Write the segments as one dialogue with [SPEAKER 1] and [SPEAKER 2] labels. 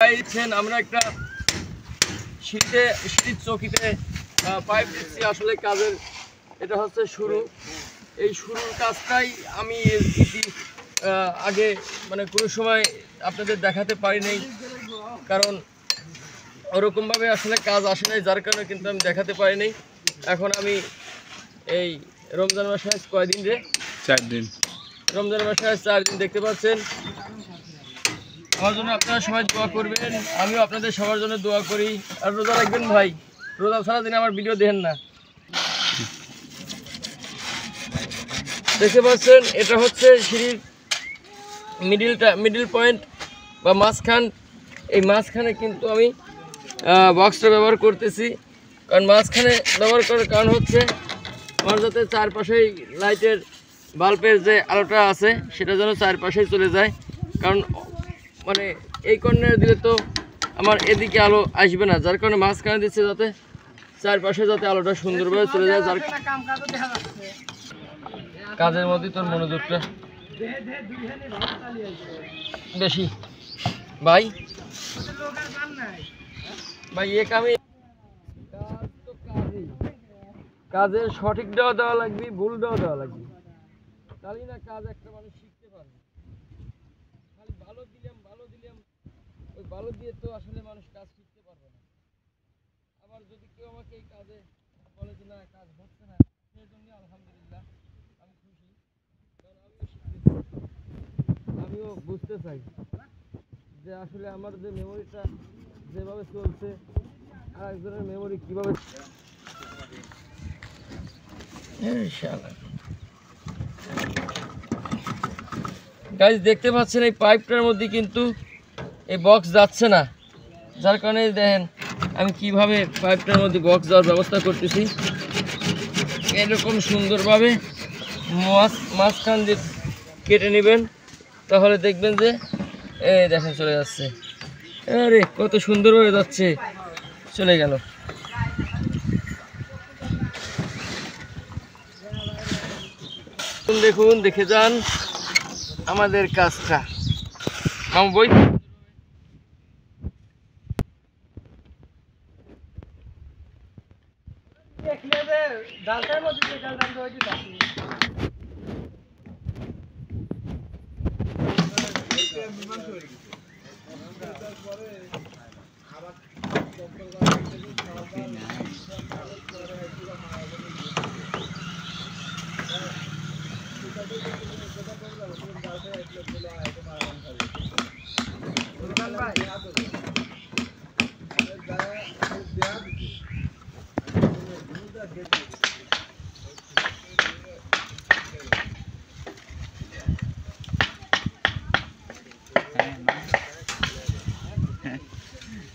[SPEAKER 1] আমরা একটা শীতের চৌকিতে পাইপ দিচ্ছি। আসলে কাজের এটা হচ্ছে শুরু। এই শুরুর কাজটাই আমি আগে মানে কোনো সময় আপনাদের দেখাতে পারি নাই, কারণ ওরকমভাবে আসলে কাজ আসে নাই, যার কারণে কিন্তু আমি দেখাতে পারি নাই। এখন আমি এই রমজান মাসে কয়দিন রে
[SPEAKER 2] 4 দিন,
[SPEAKER 1] রমজান মাসে 4 দিন দেখতে পাচ্ছেন। আমার জন্য আপনারা সবাই দোয়া করবেন, আমিও আপনাদের সবার জন্য দোয়া করি। আর রোজা রাখবেন ভাই, রোজা ছাড়া দিন আমার ভিডিও দেখেন না। দেখতে পাচ্ছেন এটা হচ্ছে সিঁড়ির মিডিল পয়েন্ট বা মাঝখান। এই মাঝখানে কিন্তু আমি বক্সটা ব্যবহার করতেছি, কারণ মাঝখানে ব্যবহার করার কারণ হচ্ছে আমার যাতে চারপাশেই লাইটের বাল্বের যে আলোটা আছে সেটা যেন চারপাশেই চলে যায়, কারণ মানে এই কর্নারে দিলে তো আমার এদিকে আলো আসবে না, যার কারণে মাঝখানে দিচ্ছে যাতে চারপাশে যাতে আলোটা সুন্দরভাবে চলে যায়। যার কাজের মধ্যে তোর মনোযোগটা বেশি ভাই এ কামে কাজের সঠিক দেওয়া লাগবে, ভুল দেওয়া লাগবে, তাহলে না কাজ একটা মানুষ শিখতে পারবে। খালি ভালো দিলাম ওই ভালো দিয়ে তো আসলে মানুষ কাজ শিখতে পারবে না। আবার যদি কেউ আমাকে এই কাজে বলে যে না কাজ হচ্ছে না, সেই জন্য আলহামদুলিল্লাহ আমি খুশি, কারণ আমিও শিখতে চাই, আমিও বুঝতে চাই যে আসলে আমার যে মেমোরিটা যেভাবে চলছে আর একজনের মেমোরি কীভাবে। গাইস দেখতে পাচ্ছেন এই পাইপটার মধ্যে কিন্তু এই বক্স যাচ্ছে না, যার কারণে দেখেন আমি কিভাবে পাইপটার মধ্যে বক্স যাওয়ার ব্যবস্থা করতেছি। এরকম সুন্দরভাবে মাঝখান দিয়ে কেটে নেবেন, তাহলে দেখবেন যে এই দেখেন চলে যাচ্ছে। আরে কত সুন্দর হয়ে যাচ্ছে, চলে গেল। দেখুন, দেখে যান আমাদের কাজটা। মামু বই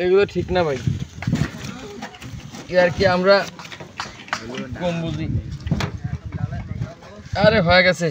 [SPEAKER 1] এগুলো ঠিক না ভাই, আর কি আমরা কম বুঝি। আরে হয়ে গেছে।